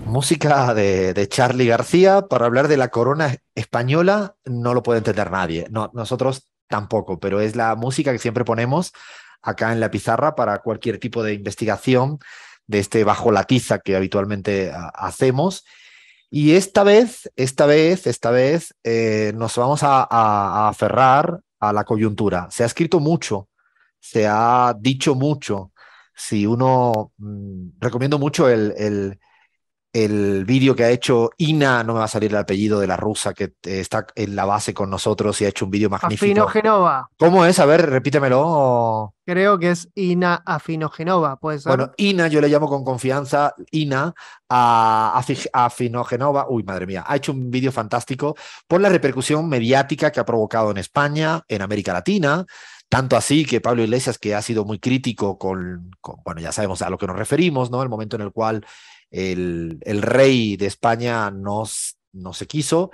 Música de Charly García para hablar de la corona española no lo puede entender nadie. No, nosotros tampoco, pero es la música que siempre ponemos acá en la pizarra para cualquier tipo de investigación de este bajo la tiza que habitualmente hacemos. Y esta vez nos vamos a aferrar a la coyuntura. Se ha escrito mucho, se ha dicho mucho. Si uno recomiendo mucho el vídeo que ha hecho Ina, no me va a salir el apellido de la rusa que está en la base con nosotros y ha hecho un vídeo magnífico. Afinogenova. ¿Cómo es? A ver, repítemelo. Creo que es Ina Afinogenova, ¿puede ser? Bueno, Ina, yo le llamo con confianza Ina a Finogenova. Uy, madre mía, ha hecho un vídeo fantástico por la repercusión mediática que ha provocado en España, en América Latina. Tanto así que Pablo Iglesias, que ha sido muy crítico bueno, ya sabemos a lo que nos referimos, ¿no? El momento en el cual el rey de España no se quiso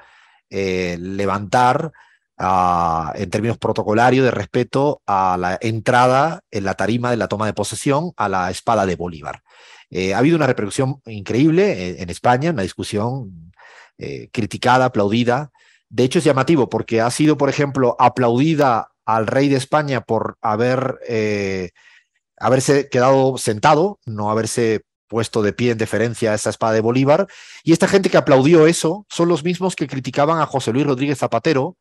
levantar en términos protocolarios de respeto a la entrada en la tarima de la toma de posesión a la espada de Bolívar. Ha habido una repercusión increíble en España, una discusión criticada, aplaudida. De hecho, es llamativo porque ha sido, por ejemplo, aplaudida al rey de España por haberse quedado sentado, no haberse puesto de pie en deferencia a esa espada de Bolívar. Y esta gente que aplaudió eso son los mismos que criticaban a José Luis Rodríguez Zapatero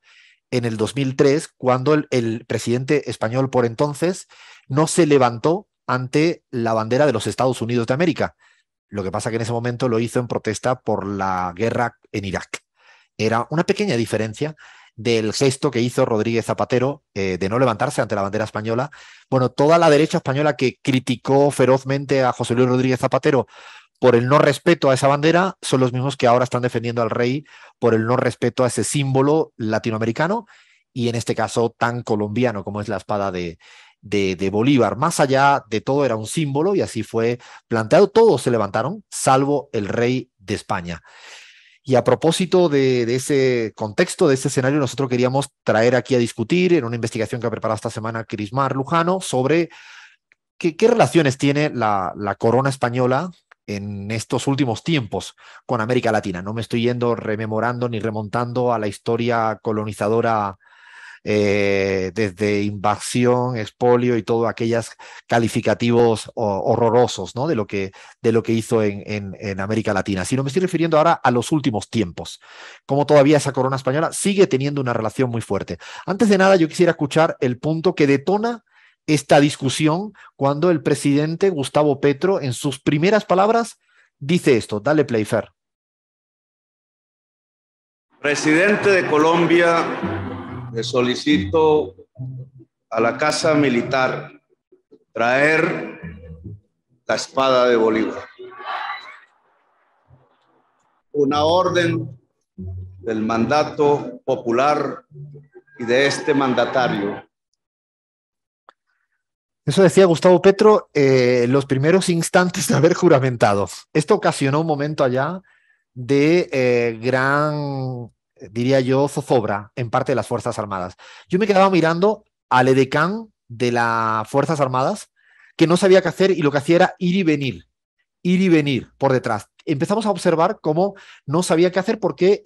en el 2003, cuando el presidente español por entonces no se levantó ante la bandera de los Estados Unidos de América. Lo que pasa que en ese momento lo hizo en protesta por la guerra en Irak. Era una pequeña diferencia del gesto que hizo Rodríguez Zapatero de no levantarse ante la bandera española. Bueno, toda la derecha española que criticó ferozmente a José Luis Rodríguez Zapatero por el no respeto a esa bandera son los mismos que ahora están defendiendo al rey por el no respeto a ese símbolo latinoamericano y en este caso tan colombiano como es la espada de Bolívar. Más allá de todo era un símbolo y así fue planteado. Todos se levantaron, salvo el rey de España. Y a propósito de ese contexto, de ese escenario, nosotros queríamos traer aquí a discutir en una investigación que ha preparado esta semana Crismar Lujano sobre qué relaciones tiene la corona española en estos últimos tiempos con América Latina. No me estoy yendo rememorando ni remontando a la historia colonizadora desde invasión, expolio y todo aquellos calificativos horrorosos, ¿no? De lo que hizo en América Latina, sino me estoy refiriendo ahora a los últimos tiempos, como todavía esa corona española sigue teniendo una relación muy fuerte. Antes de nada, yo quisiera escuchar el punto que detona esta discusión cuando el presidente Gustavo Petro, en sus primeras palabras, dice esto. Dale play, Fer. Presidente de Colombia, le solicito a la Casa Militar traer la espada de Bolívar. Una orden del mandato popular y de este mandatario. Eso decía Gustavo Petro en los primeros instantes de haber juramentado. Esto ocasionó un momento allá de gran, diría yo, zozobra en parte de las Fuerzas Armadas. Yo me quedaba mirando al edecán de las Fuerzas Armadas que no sabía qué hacer y lo que hacía era ir y venir por detrás. Empezamos a observar cómo no sabía qué hacer porque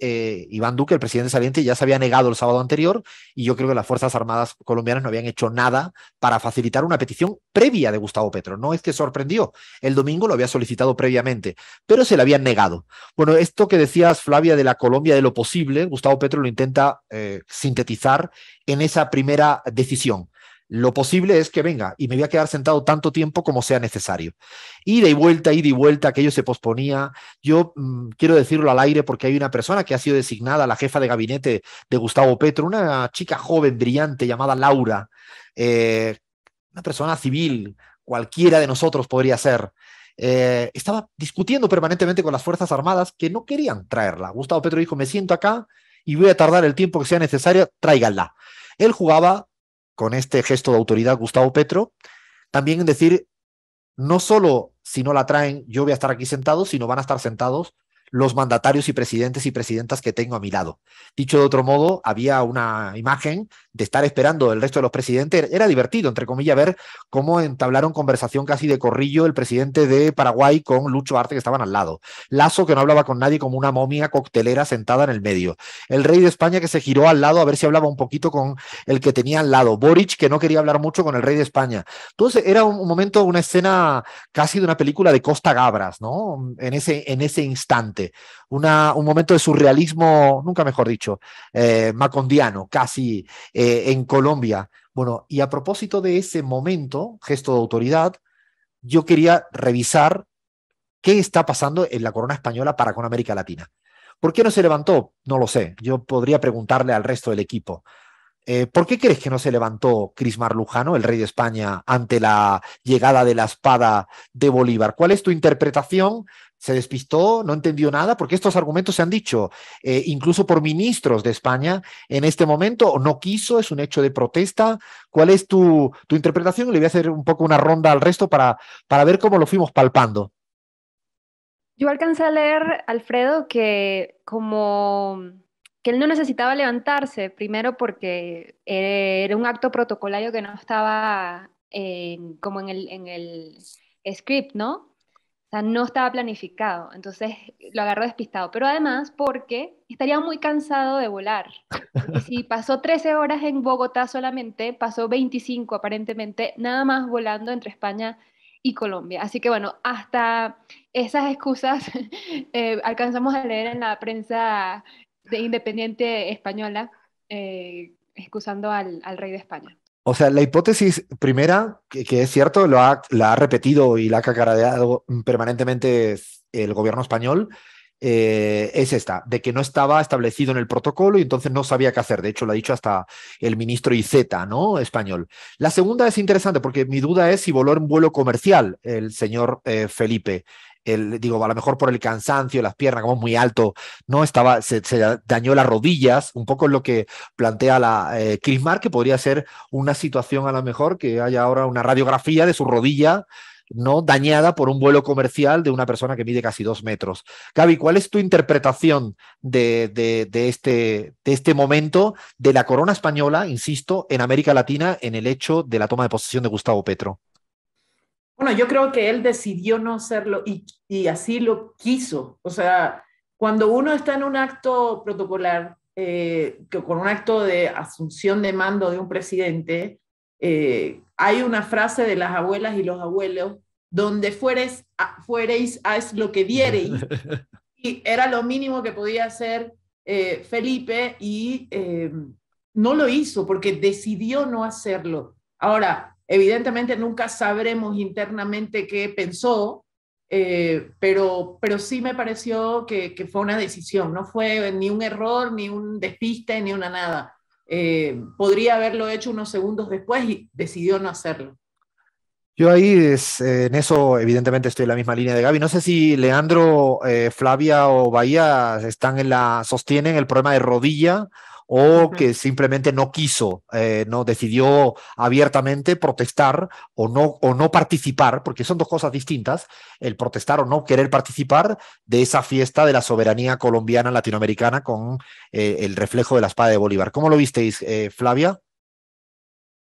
Iván Duque, el presidente saliente, ya se había negado el sábado anterior y yo creo que las Fuerzas Armadas colombianas no habían hecho nada para facilitar una petición previa de Gustavo Petro. No es que sorprendió, el domingo lo había solicitado previamente, pero se le habían negado. Bueno, esto que decías, Flavia, de la Colombia de lo posible, Gustavo Petro lo intenta sintetizar en esa primera decisión. Lo posible es que venga y me voy a quedar sentado tanto tiempo como sea necesario. Ida y vuelta, aquello se posponía. Yo quiero decirlo al aire porque hay una persona que ha sido designada la jefa de gabinete de Gustavo Petro, una chica joven, brillante, llamada Laura, una persona civil, cualquiera de nosotros podría ser. Estaba discutiendo permanentemente con las Fuerzas Armadas que no querían traerla. Gustavo Petro dijo, me siento acá y voy a tardar el tiempo que sea necesario, tráiganla. Él jugaba con este gesto de autoridad, Gustavo Petro, también en decir, no solo si no la traen yo voy a estar aquí sentado, sino van a estar sentados los mandatarios y presidentas que tengo a mi lado. Dicho de otro modo, había una imagen de estar esperando el resto de los presidentes. Era divertido, entre comillas, ver cómo entablaron conversación casi de corrillo el presidente de Paraguay con Lucho Arce, que estaban al lado. Lasso, que no hablaba con nadie, como una momia coctelera sentada en el medio. El rey de España, que se giró al lado a ver si hablaba un poquito con el que tenía al lado. Boric, que no quería hablar mucho con el rey de España. Entonces era un momento, una escena casi de una película de Costa Gabras, ¿no? En ese instante. Un momento de surrealismo, nunca mejor dicho, macondiano, casi en Colombia. Bueno, y a propósito de ese momento, gesto de autoridad, yo quería revisar qué está pasando en la corona española para con América Latina. ¿Por qué no se levantó? No lo sé. Yo podría preguntarle al resto del equipo. ¿Por qué crees que no se levantó Crismar Lujano, el rey de España, ante la llegada de la espada de Bolívar? ¿Cuál es tu interpretación? ¿Se despistó? ¿No entendió nada? Porque estos argumentos se han dicho incluso por ministros de España en este momento, o no quiso, es un hecho de protesta. ¿Cuál es tu interpretación? Le voy a hacer un poco una ronda al resto para ver cómo lo fuimos palpando. Yo alcancé a leer, Alfredo, que él no necesitaba levantarse, primero porque era un acto protocolario que no estaba como en el script, ¿no? O sea, no estaba planificado, entonces lo agarró despistado. Pero además porque estaría muy cansado de volar. Porque si pasó 13 horas en Bogotá solamente, pasó 25 aparentemente, nada más volando entre España y Colombia. Así que bueno, hasta esas excusas alcanzamos a leer en la prensa de independiente española, excusando al rey de España. O sea, la hipótesis primera, que es cierto, la ha repetido y la ha cacareado permanentemente el gobierno español, es esta, de que no estaba establecido en el protocolo y entonces no sabía qué hacer. De hecho, lo ha dicho hasta el ministro Iceta, ¿no? Español. La segunda es interesante porque mi duda es si voló en vuelo comercial el señor Felipe. Digo, a lo mejor por el cansancio, las piernas, como muy alto, no estaba, se dañó las rodillas, un poco es lo que plantea la Crismar, que podría ser una situación a lo mejor que haya ahora una radiografía de su rodilla no dañada por un vuelo comercial de una persona que mide casi 2 metros. Gaby, ¿cuál es tu interpretación de este momento de la corona española, insisto, en América Latina en el hecho de la toma de posesión de Gustavo Petro? Bueno, yo creo que él decidió no hacerlo y así lo quiso. O sea, cuando uno está en un acto protocolar, con un acto de asunción de mando de un presidente, hay una frase de las abuelas y los abuelos, donde fuereis, haz lo que diereis, y era lo mínimo que podía hacer Felipe y no lo hizo porque decidió no hacerlo. Ahora, evidentemente nunca sabremos internamente qué pensó, pero sí me pareció que fue una decisión, no fue ni un error, ni un despiste, ni una nada. Podría haberlo hecho unos segundos después y decidió no hacerlo. Yo ahí en eso evidentemente estoy en la misma línea de Gaby. No sé si Leandro, Flavia o Bahía sostienen el problema de rodilla o que simplemente no quiso, no decidió abiertamente protestar o no participar, porque son dos cosas distintas, el protestar o no querer participar de esa fiesta de la soberanía colombiana latinoamericana con el reflejo de la espada de Bolívar. ¿Cómo lo visteis, Flavia?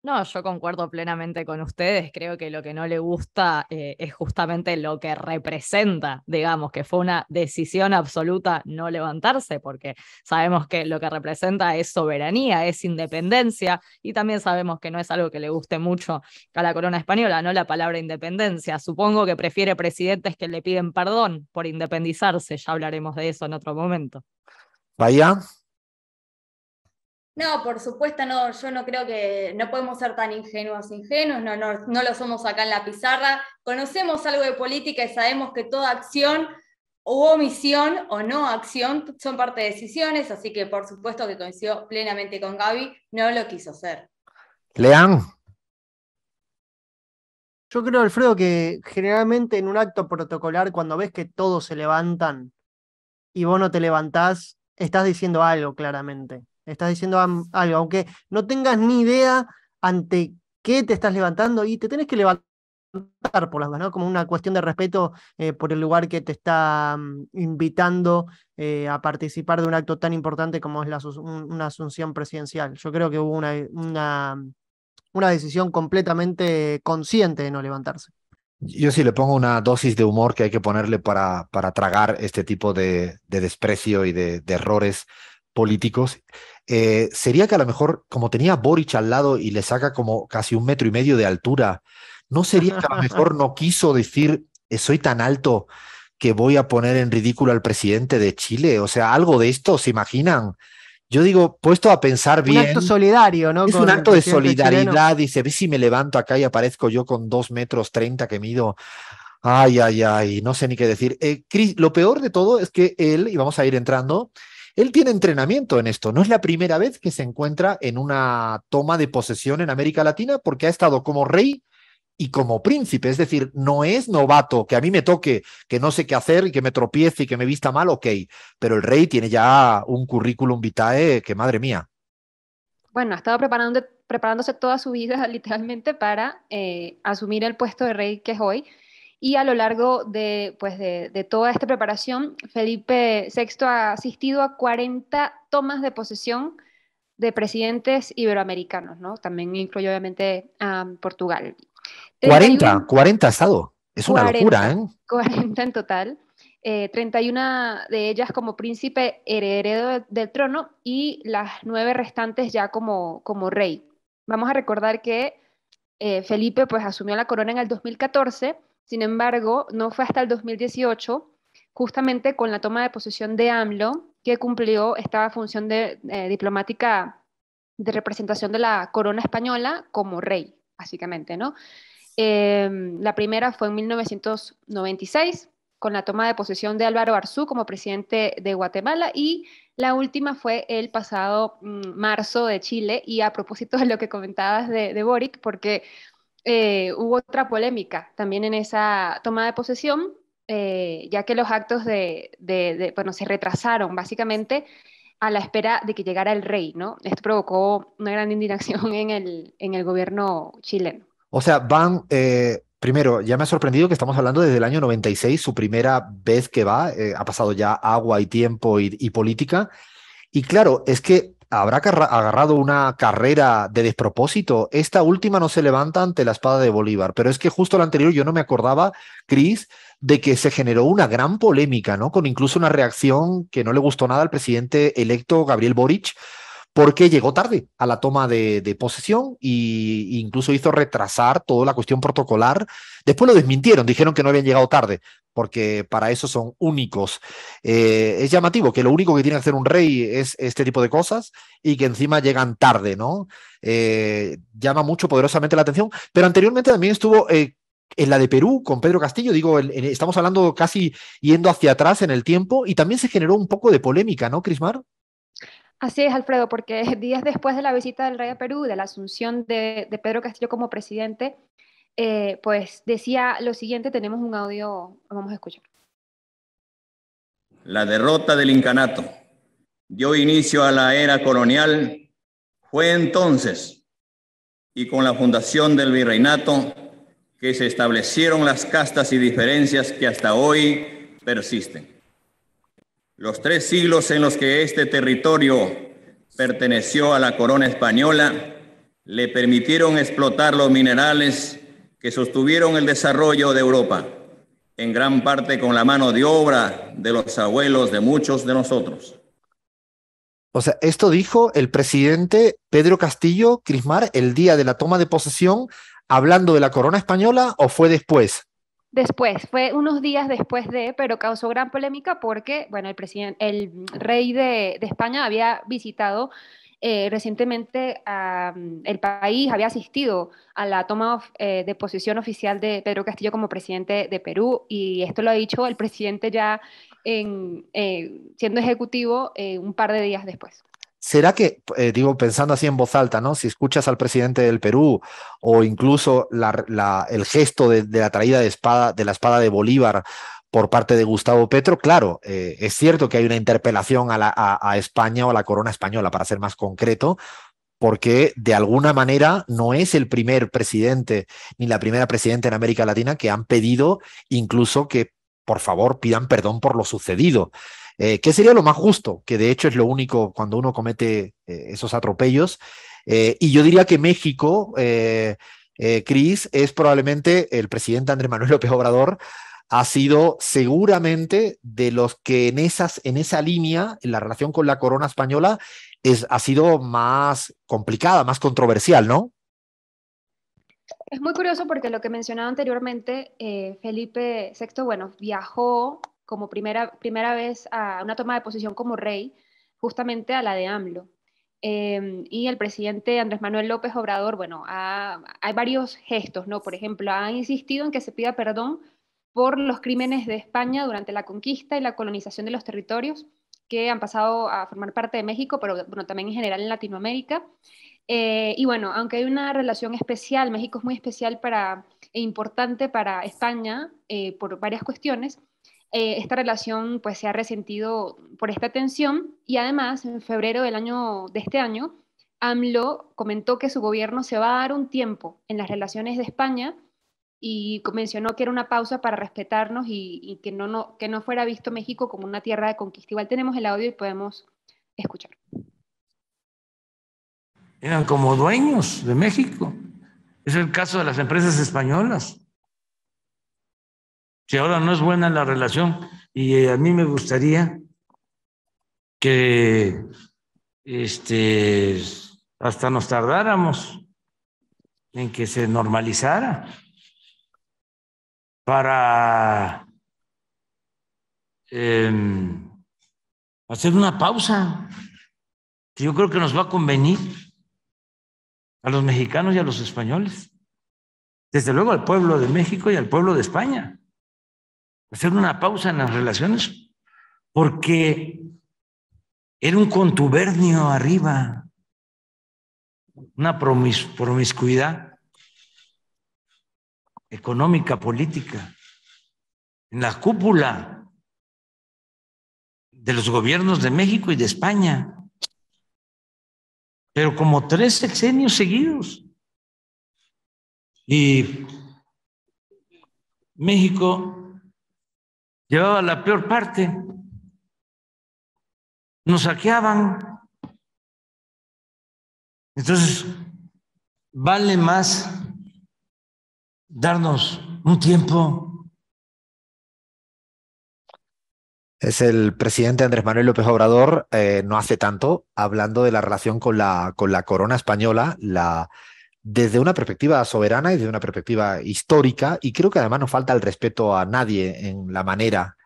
No, yo concuerdo plenamente con ustedes. Creo que lo que no le gusta es justamente lo que representa, digamos, que fue una decisión absoluta no levantarse, porque sabemos que lo que representa es soberanía, es independencia, y también sabemos que no es algo que le guste mucho a la corona española, no la palabra independencia. Supongo que prefiere presidentes que le piden perdón por independizarse. Ya hablaremos de eso en otro momento. Bahía. No, por supuesto, no, yo no creo no podemos ser tan ingenuos, no lo somos acá en la pizarra. Conocemos algo de política y sabemos que toda acción o omisión o no acción son parte de decisiones, así que por supuesto que coincido plenamente con Gaby, no lo quiso hacer. Lean. Yo creo, Alfredo, que generalmente en un acto protocolar, cuando ves que todos se levantan y vos no te levantás, estás diciendo algo claramente. Estás diciendo algo, aunque no tengas ni idea ante qué te estás levantando y te tenés que levantar por las dudas, ¿no? Como una cuestión de respeto por el lugar que te está invitando a participar de un acto tan importante como es una asunción presidencial. Yo creo que hubo una decisión completamente consciente de no levantarse. Yo sí le pongo una dosis de humor que hay que ponerle para tragar este tipo de desprecio y de errores políticos. Sería que a lo mejor, como tenía a Boric al lado y le saca como casi 1,5 metros de altura, ¿no sería que a lo mejor no quiso decir soy tan alto que voy a poner en ridículo al presidente de Chile? O sea, algo de esto, ¿se imaginan? Yo digo, puesto a pensar Un bien, acto solidario, ¿no? es Con un el acto de presidente chileno. solidaridad. Dice, ve si me levanto acá y aparezco yo con 2,30 m que mido. Ay, ay, ay, no sé ni qué decir. Chris, lo peor de todo es que él, y vamos a ir entrando, él tiene entrenamiento en esto. No es la primera vez que se encuentra en una toma de posesión en América Latina porque ha estado como rey y como príncipe. Es decir, no es novato, que a mí me toque, que no sé qué hacer y que me tropiece y que me vista mal, ok. Pero el rey tiene ya un currículum vitae que, madre mía. Bueno, ha estado preparándose toda su vida literalmente para asumir el puesto de rey que es hoy. Y a lo largo pues de toda esta preparación, Felipe VI ha asistido a 40 tomas de posesión de presidentes iberoamericanos, ¿no? También incluye obviamente a Portugal. 40 ha estado. Es una locura, 40, ¿eh? 40 en total. 31 de ellas como príncipe heredero del trono y las 9 restantes ya como rey. Vamos a recordar que Felipe pues asumió la corona en el 2014, sin embargo, no fue hasta el 2018, justamente con la toma de posesión de AMLO, que cumplió esta función diplomática de representación de la corona española como rey, básicamente, ¿no? La primera fue en 1996, con la toma de posesión de Álvaro Arzú como presidente de Guatemala, y la última fue el pasado marzo de Chile. Y a propósito de lo que comentabas de Boric, porque hubo otra polémica también en esa toma de posesión, ya que los actos bueno, se retrasaron básicamente a la espera de que llegara el rey, ¿no? Esto provocó una gran indignación en el gobierno chileno. O sea, primero, ya me ha sorprendido que estamos hablando desde el año 96, su primera vez que va, ha pasado ya agua y tiempo y política. Y claro, es que habrá agarrado una carrera de despropósito. Esta última no se levanta ante la espada de Bolívar, pero es que justo la anterior yo no me acordaba, Cris, de que se generó una gran polémica, ¿no? Con incluso una reacción que no le gustó nada al presidente electo Gabriel Boric, porque llegó tarde a la toma de posesión e incluso hizo retrasar toda la cuestión protocolar. Después lo desmintieron, dijeron que no habían llegado tarde, porque para eso son únicos. Es llamativo que lo único que tiene que hacer un rey es este tipo de cosas y que encima llegan tarde, ¿no? Llama mucho poderosamente la atención, pero anteriormente también estuvo en la de Perú con Pedro Castillo, digo, estamos hablando casi yendo hacia atrás en el tiempo, y también se generó un poco de polémica, ¿no, Crismar? Así es, Alfredo, porque días después de la visita del rey a Perú, de la asunción de Pedro Castillo como presidente, pues decía lo siguiente. Tenemos un audio, vamos a escuchar. La derrota del incanato dio inicio a la era colonial. Fue entonces, y con la fundación del virreinato, que se establecieron las castas y diferencias que hasta hoy persisten. Los 3 siglos en los que este territorio perteneció a la corona española le permitieron explotar los minerales que sostuvieron el desarrollo de Europa, en gran parte con la mano de obra de los abuelos de muchos de nosotros. O sea, esto dijo el presidente Pedro Castillo, Crismar, el día de la toma de posesión, hablando de la corona española, ¿o fue después? Después, fue unos días después pero causó gran polémica porque, bueno, el rey de España había visitado recientemente el país, había asistido a la toma de posesión oficial de Pedro Castillo como presidente de Perú, y esto lo ha dicho el presidente ya siendo ejecutivo un par de días después. ¿Será que, digo, pensando así en voz alta, ¿no? Si escuchas al presidente del Perú o incluso el gesto de la traída de la espada de Bolívar por parte de Gustavo Petro, claro, es cierto que hay una interpelación a España o a la corona española, para ser más concreto, porque de alguna manera no es el primer presidente ni la primera presidenta en América Latina que han pedido incluso que por favor pidan perdón por lo sucedido. ¿Qué sería lo más justo? Que de hecho es lo único cuando uno comete esos atropellos. Y yo diría que México, Cris, es probablemente el presidente Andrés Manuel López Obrador, ha sido seguramente de los que en esa línea, en la relación con la corona española, ha sido más complicada, más controversial, ¿no? Es muy curioso porque lo que mencionaba anteriormente, Felipe VI, bueno, viajó como primera vez a una toma de posición como rey, justamente a la de AMLO. Y el presidente Andrés Manuel López Obrador, bueno, hay varios gestos, ¿no? Por ejemplo, ha insistido en que se pida perdón por los crímenes de España durante la conquista y la colonización de los territorios que han pasado a formar parte de México, pero bueno, también en general en Latinoamérica. Y bueno, aunque hay una relación especial, México es muy especial e importante para España por varias cuestiones, esta relación pues se ha resentido por esta tensión y además en febrero de este año, AMLO comentó que su gobierno se va a dar un tiempo en las relaciones de España y mencionó que era una pausa para respetarnos y que no fuera visto México como una tierra de conquista. Igual tenemos el audio y podemos escuchar. Eran como dueños de México. Es el caso de las empresas españolas. Si ahora no es buena la relación, y a mí me gustaría que hasta nos tardáramos en que se normalizara para hacer una pausa, que yo creo que nos va a convenir a los mexicanos y a los españoles, desde luego al pueblo de México y al pueblo de España, hacer una pausa en las relaciones, porque era un contubernio arriba, una promiscuidad económica, política, en la cúpula de los gobiernos de México y de España, pero como 3 sexenios seguidos. Y México llevaba la peor parte, nos saqueaban. Entonces, vale más darnos un tiempo. Es el presidente Andrés Manuel López Obrador, no hace tanto, hablando de la relación con la corona española, desde una perspectiva soberana y desde una perspectiva histórica, y creo que además no falta el respeto a nadie en la manera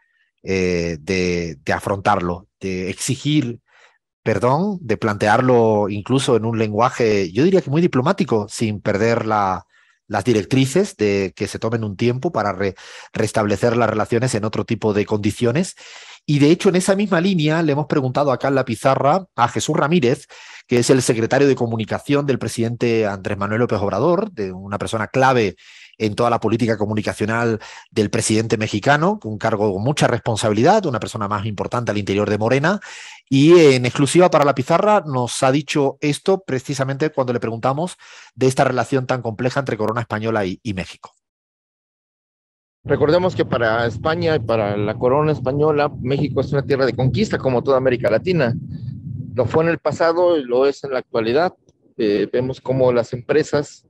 de afrontarlo, de exigir perdón, de plantearlo incluso en un lenguaje, yo diría que muy diplomático, sin perder las directrices de que se tomen un tiempo para restablecer las relaciones en otro tipo de condiciones. Y de hecho, en esa misma línea le hemos preguntado acá en la pizarra a Jesús Ramírez, que es el secretario de comunicación del presidente Andrés Manuel López Obrador, de una persona clave en toda la política comunicacional del presidente mexicano, un cargo con mucha responsabilidad, una persona más importante al interior de Morena, y en exclusiva para la pizarra nos ha dicho esto precisamente cuando le preguntamos de esta relación tan compleja entre Corona Española y México. Recordemos que para España y para la corona española, México es una tierra de conquista como toda América Latina. Lo fue en el pasado y lo es en la actualidad. Vemos cómo las empresas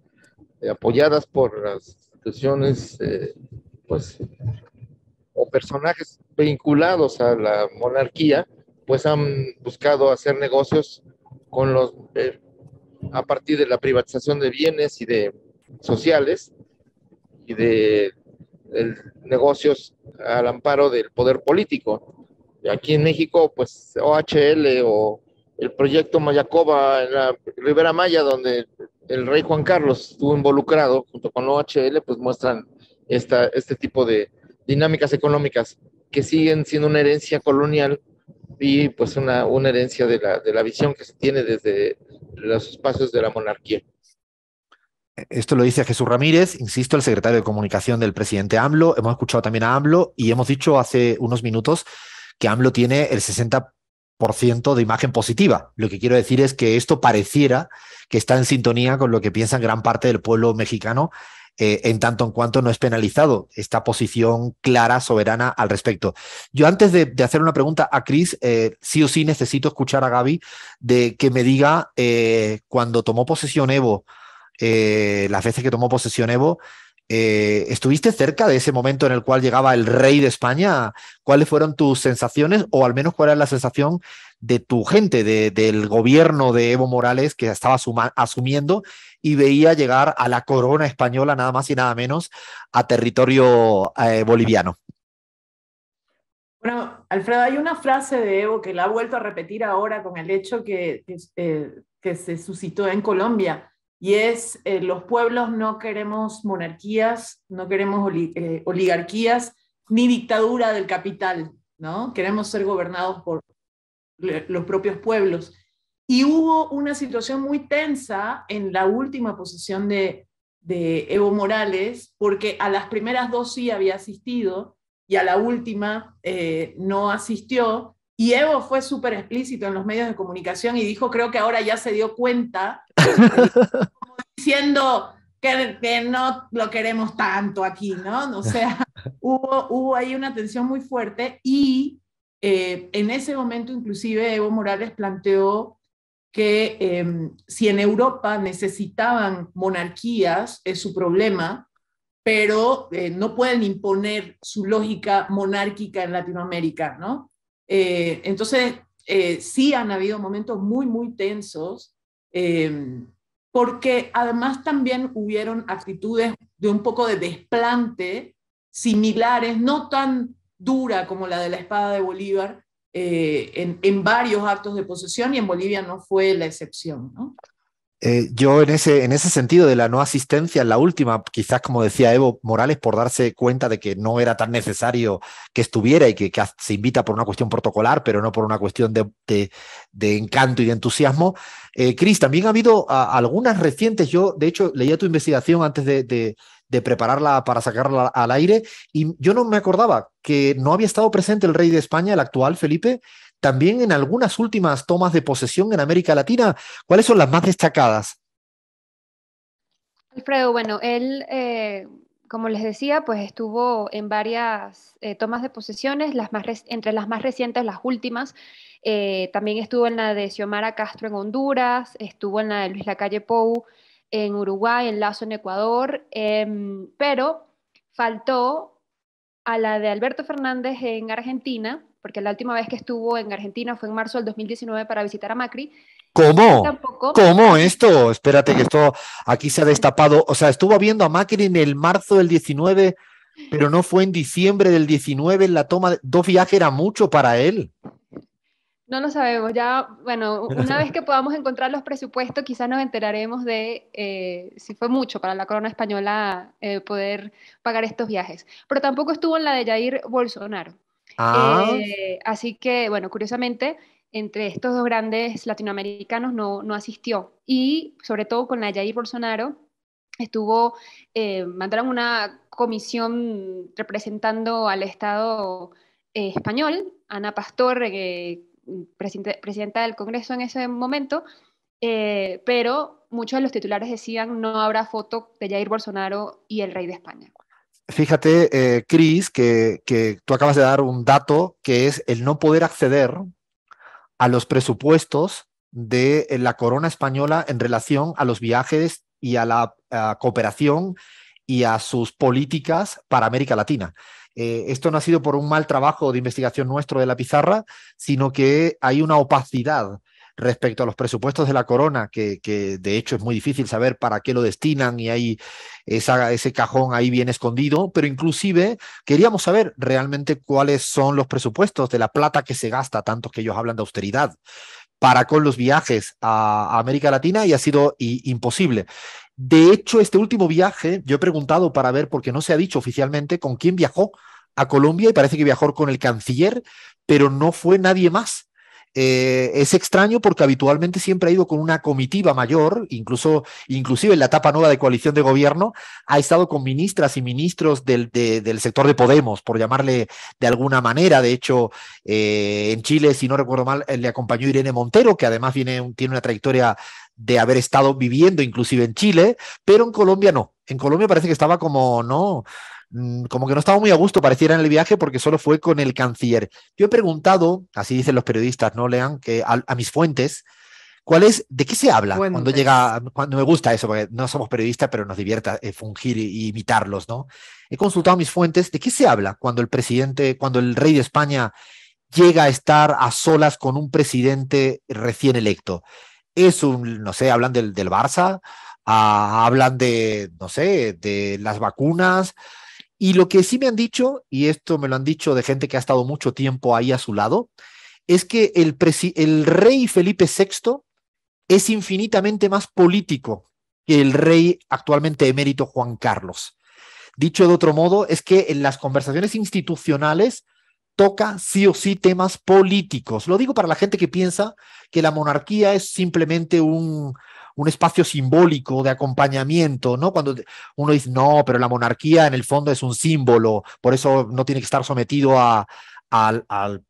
apoyadas por las instituciones o personajes vinculados a la monarquía, pues han buscado hacer negocios con a partir de la privatización de bienes y de sociales y de negocios al amparo del poder político. Aquí en México, pues OHL o el proyecto Mayacoba en la Ribera Maya, donde el rey Juan Carlos estuvo involucrado junto con OHL, pues muestran este tipo de dinámicas económicas que siguen siendo una herencia colonial y pues una herencia de la visión que se tiene desde los espacios de la monarquía. Esto lo dice Jesús Ramírez, insisto, el secretario de comunicación del presidente AMLO. Hemos escuchado también a AMLO y hemos dicho hace unos minutos que AMLO tiene el 60% de imagen positiva. Lo que quiero decir es que esto pareciera que está en sintonía con lo que piensa gran parte del pueblo mexicano, en tanto en cuanto no es penalizado esta posición clara, soberana al respecto. Yo antes de hacer una pregunta a Chris, sí o sí necesito escuchar a Gaby de que me diga cuando tomó posesión Evo, las veces que tomó posesión Evo, ¿estuviste cerca de ese momento en el cual llegaba el rey de España? ¿Cuáles fueron tus sensaciones o al menos cuál era la sensación de tu gente, del gobierno de Evo Morales que estaba asumiendo y veía llegar a la corona española nada más y nada menos a territorio boliviano? Bueno, Alfredo, hay una frase de Evo que la ha vuelto a repetir ahora con el hecho que se suscitó en Colombia, y es los pueblos no queremos monarquías, no queremos oligarquías, ni dictadura del capital, ¿no? Queremos ser gobernados por los propios pueblos. Y hubo una situación muy tensa en la última posesión de Evo Morales, porque a las primeras dos sí había asistido, y a la última no asistió, y Evo fue súper explícito en los medios de comunicación y dijo, creo que ahora ya se dio cuenta, diciendo que no lo queremos tanto aquí, ¿no? O sea, hubo ahí una tensión muy fuerte, y en ese momento inclusive Evo Morales planteó que si en Europa necesitaban monarquías, es su problema, pero no pueden imponer su lógica monárquica en Latinoamérica, ¿no? Entonces, sí han habido momentos muy, muy tensos, porque además también hubieron actitudes de un poco de desplante similares, no tan dura como la de la espada de Bolívar, en varios actos de posesión, y en Bolivia no fue la excepción, ¿no? Yo en ese sentido de la no asistencia en la última, quizás como decía Evo Morales, por darse cuenta de que no era tan necesario que estuviera y que se invita por una cuestión protocolar, pero no por una cuestión de encanto y de entusiasmo. Chris, también ha habido algunas recientes, yo de hecho leía tu investigación antes de prepararla para sacarla al aire, y yo no me acordaba que no había estado presente el rey de España, el actual Felipe, también en algunas últimas tomas de posesión en América Latina. ¿Cuáles son las más destacadas? Alfredo, bueno, él, como les decía, pues estuvo en varias tomas de posesiones, entre las más recientes, las últimas. También estuvo en la de Xiomara Castro en Honduras, estuvo en la de Luis Lacalle Pou en Uruguay, en Lazo en Ecuador, pero faltó a la de Alberto Fernández en Argentina, porque la última vez que estuvo en Argentina fue en marzo del 2019 para visitar a Macri. ¿Cómo? ¿Cómo esto? Espérate que esto aquí se ha destapado. O sea, estuvo viendo a Macri en el marzo del 19, pero no fue en diciembre del 19 en la toma de 2 viajes, era mucho para él. No lo sabemos. Ya, bueno, una vez que podamos encontrar los presupuestos, quizás nos enteraremos de si fue mucho para la corona española poder pagar estos viajes. Pero tampoco estuvo en la de Jair Bolsonaro. Así que, bueno, curiosamente, entre estos dos grandes latinoamericanos no asistió. Y sobre todo con la de Jair Bolsonaro, mandaron una comisión representando al Estado español, Ana Pastor, presidenta del Congreso en ese momento, pero muchos de los titulares decían no habrá foto de Jair Bolsonaro y el rey de España. Fíjate, Chris, que tú acabas de dar un dato que es el no poder acceder a los presupuestos de la corona española en relación a los viajes y a la cooperación y a sus políticas para América Latina. Esto no ha sido por un mal trabajo de investigación nuestro de la pizarra, sino que hay una opacidad respecto a los presupuestos de la corona, que de hecho es muy difícil saber para qué lo destinan, y hay ese cajón ahí bien escondido, pero inclusive queríamos saber realmente cuáles son los presupuestos de la plata que se gasta, tanto que ellos hablan de austeridad, para con los viajes a América Latina, y ha sido imposible. De hecho, este último viaje, yo he preguntado para ver, porque no se ha dicho oficialmente con quién viajó a Colombia, y parece que viajó con el canciller, pero no fue nadie más. Es extraño porque habitualmente siempre ha ido con una comitiva mayor, inclusive en la etapa nueva de coalición de gobierno, ha estado con ministras y ministros del sector de Podemos, por llamarle de alguna manera. De hecho, en Chile, si no recuerdo mal, le acompañó Irene Montero, que además tiene una trayectoria de haber estado viviendo inclusive en Chile, pero en Colombia no. En Colombia parece que estaba como que no estaba muy a gusto, pareciera, en el viaje, porque solo fue con el canciller. Yo he preguntado, así dicen los periodistas, no lean, que a mis fuentes, ¿de qué se habla cuando me gusta eso? Porque no somos periodistas, pero nos divierte fungir y imitarlos, ¿no? He consultado a mis fuentes, ¿de qué se habla cuando el rey de España llega a estar a solas con un presidente recién electo? No sé, hablan del Barça, hablan no sé, de las vacunas. Y lo que sí me han dicho, y esto me lo han dicho de gente que ha estado mucho tiempo ahí a su lado, es que el rey Felipe VI es infinitamente más político que el rey actualmente emérito Juan Carlos. Dicho de otro modo, es que en las conversaciones institucionales toca sí o sí temas políticos. Lo digo para la gente que piensa que la monarquía es simplemente un espacio simbólico de acompañamiento, ¿no? Cuando uno dice, no, pero la monarquía en el fondo es un símbolo, por eso no tiene que estar sometido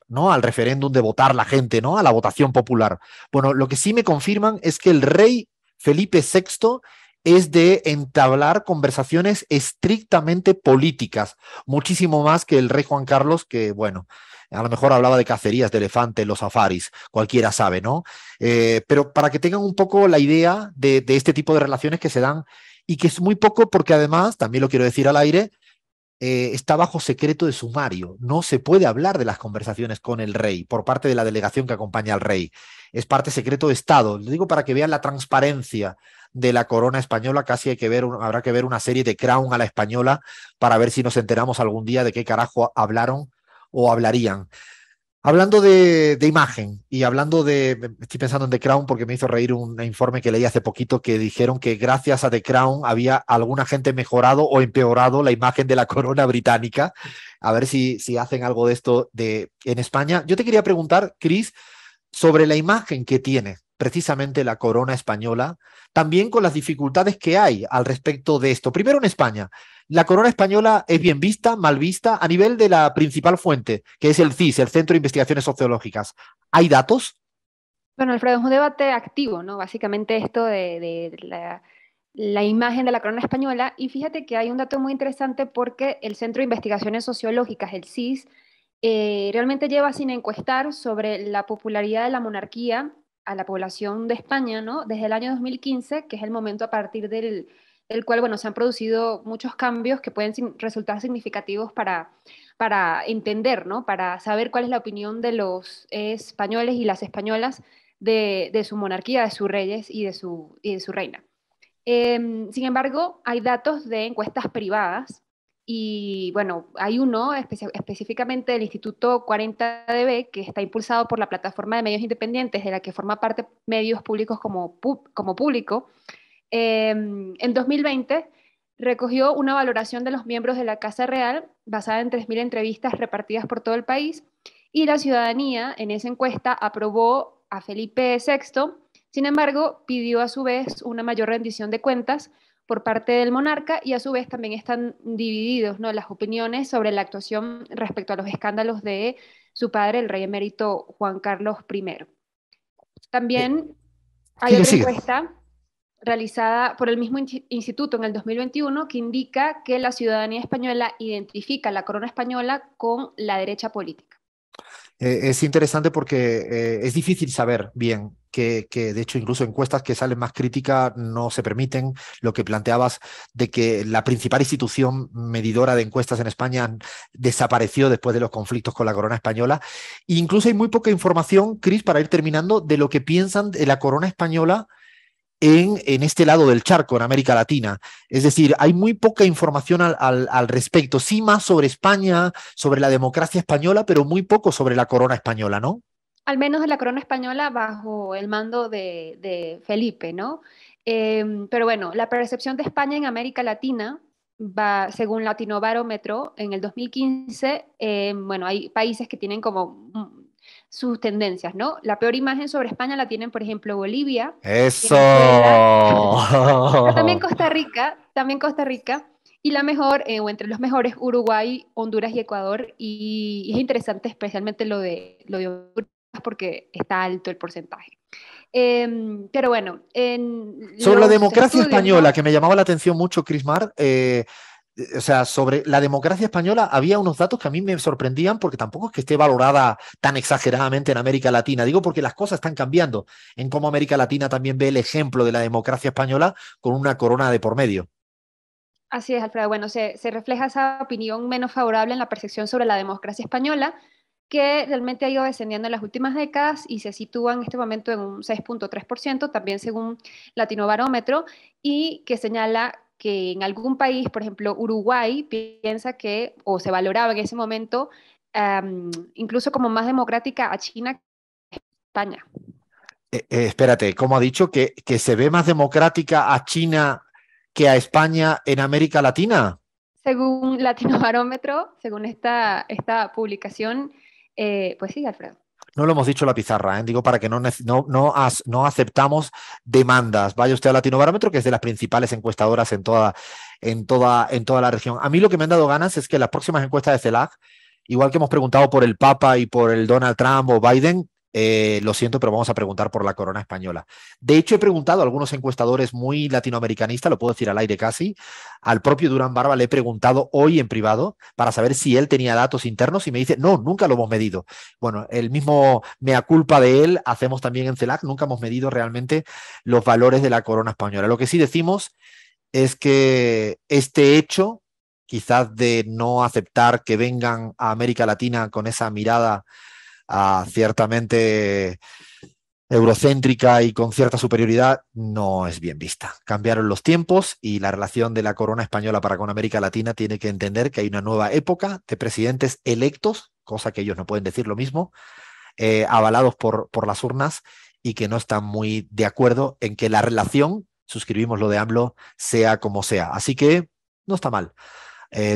¿no? al referéndum de votar la gente, ¿no? A la votación popular. Bueno, lo que sí me confirman es que el rey Felipe VI es de entablar conversaciones estrictamente políticas, muchísimo más que el rey Juan Carlos, que, bueno, a lo mejor hablaba de cacerías de elefante en los safaris, cualquiera sabe, ¿no? Pero para que tengan un poco la idea de este tipo de relaciones que se dan, y que es muy poco porque además, también lo quiero decir al aire, está bajo secreto de sumario. No se puede hablar de las conversaciones con el rey por parte de la delegación que acompaña al rey. Es parte secreto de Estado. Lo digo para que vean la transparencia de la corona española. Casi habrá que ver una serie de Crown a la española para ver si nos enteramos algún día de qué carajo hablaron o hablarían. Hablando de imagen y estoy pensando en The Crown porque me hizo reír un informe que leí hace poquito que dijeron que gracias a The Crown había alguna gente mejorado o empeorado la imagen de la corona británica. A ver si hacen algo de esto en España. Yo te quería preguntar, Chris, sobre la imagen que tiene precisamente la corona española, también con las dificultades que hay al respecto de esto. Primero, en España, ¿la corona española es bien vista, mal vista? A nivel de la principal fuente, que es el CIS, el Centro de Investigaciones Sociológicas, ¿hay datos? Bueno, Alfredo, es un debate activo, ¿no? Básicamente esto de la imagen de la corona española. Y fíjate que hay un dato muy interesante porque el Centro de Investigaciones Sociológicas, el CIS, realmente lleva sin encuestar sobre la popularidad de la monarquía a la población de España, ¿no? Desde el año 2015, que es el momento a partir del cual, bueno, se han producido muchos cambios que pueden resultar significativos para entender, ¿no? Para saber cuál es la opinión de los españoles y las españolas de su monarquía, de sus reyes y de su reina. Sin embargo, hay datos de encuestas privadas y, bueno, hay uno específicamente del Instituto 40DB que está impulsado por la plataforma de medios independientes de la que forma parte medios públicos como Público. En 2020 recogió una valoración de los miembros de la Casa Real basada en 3.000 entrevistas repartidas por todo el país, y la ciudadanía en esa encuesta aprobó a Felipe VI. Sin embargo, pidió a su vez una mayor rendición de cuentas por parte del monarca, y a su vez también están divididos, ¿no?, las opiniones sobre la actuación respecto a los escándalos de su padre, el rey emérito Juan Carlos I. También hay otra encuesta realizada por el mismo instituto en el 2021 que indica que la ciudadanía española identifica la corona española con la derecha política. Es interesante porque es difícil saber bien que de hecho incluso encuestas que salen más críticas no se permiten. Lo que planteabas de que la principal institución medidora de encuestas en España desapareció después de los conflictos con la corona española. E incluso hay muy poca información, Chris, para ir terminando, de lo que piensan de la corona española en este lado del charco, en América Latina. Es decir, hay muy poca información al respecto. Sí, más sobre España, sobre la democracia española, pero muy poco sobre la corona española, ¿no? Al menos de la corona española bajo el mando de Felipe, ¿no? Pero bueno, la percepción de España en América Latina va, según Latinobarómetro, en el 2015, bueno, hay países que tienen como sus tendencias, ¿no? La peor imagen sobre España la tienen, por ejemplo, Bolivia, ¡Eso! Venezuela, pero también Costa Rica, y la mejor, o entre los mejores, Uruguay, Honduras y Ecuador, y es interesante especialmente lo de Honduras porque está alto el porcentaje. Pero bueno, en Sobre la los democracia estudios, española, ¿no? que me llamaba la atención mucho, Crismar, o sea, sobre la democracia española había unos datos que a mí me sorprendían porque tampoco es que esté valorada tan exageradamente en América Latina. Digo porque las cosas están cambiando en cómo América Latina también ve el ejemplo de la democracia española con una corona de por medio. Así es, Alfredo. Bueno, se refleja esa opinión menos favorable en la percepción sobre la democracia española, que realmente ha ido descendiendo en las últimas décadas y se sitúa en este momento en un 6.3%, también según Latinobarómetro, y que señala que en algún país, por ejemplo, Uruguay, piensa que, o se valoraba en ese momento, incluso como más democrática a China que a España. Espérate, ¿cómo ha dicho? ¿Que se ve más democrática a China que a España en América Latina? Según Latinobarómetro, según esta publicación, pues sí, Alfredo. No lo hemos dicho en la pizarra, digo para que no aceptamos demandas. Vaya usted a Latinobarómetro, que es de las principales encuestadoras en toda la región. A mí lo que me han dado ganas es que las próximas encuestas de CELAC, igual que hemos preguntado por el Papa y por el Donald Trump o Biden, lo siento, pero vamos a preguntar por la corona española. De hecho, he preguntado a algunos encuestadores muy latinoamericanistas, lo puedo decir al aire casi, al propio Durán Barba le he preguntado hoy en privado para saber si él tenía datos internos y me dice, no, nunca lo hemos medido. Bueno, el mismo mea culpa de él hacemos también en CELAC, nunca hemos medido realmente los valores de la corona española. Lo que sí decimos es que este hecho, quizás de no aceptar que vengan a América Latina con esa mirada ciertamente eurocéntrica y con cierta superioridad, no es bien vista. Cambiaron los tiempos y la relación de la corona española para con América Latina tiene que entender que hay una nueva época de presidentes electos, cosa que ellos no pueden decir lo mismo, avalados por las urnas y que no están muy de acuerdo en que la relación, suscribimos lo de AMLO, sea como sea. Así que no está mal.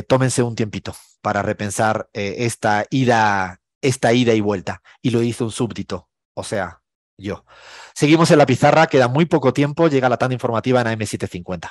Tómense un tiempito para repensar esta ida y vuelta. Y lo hizo un súbdito, o sea, yo. Seguimos en la pizarra, queda muy poco tiempo, llega la tanda informativa en AM750.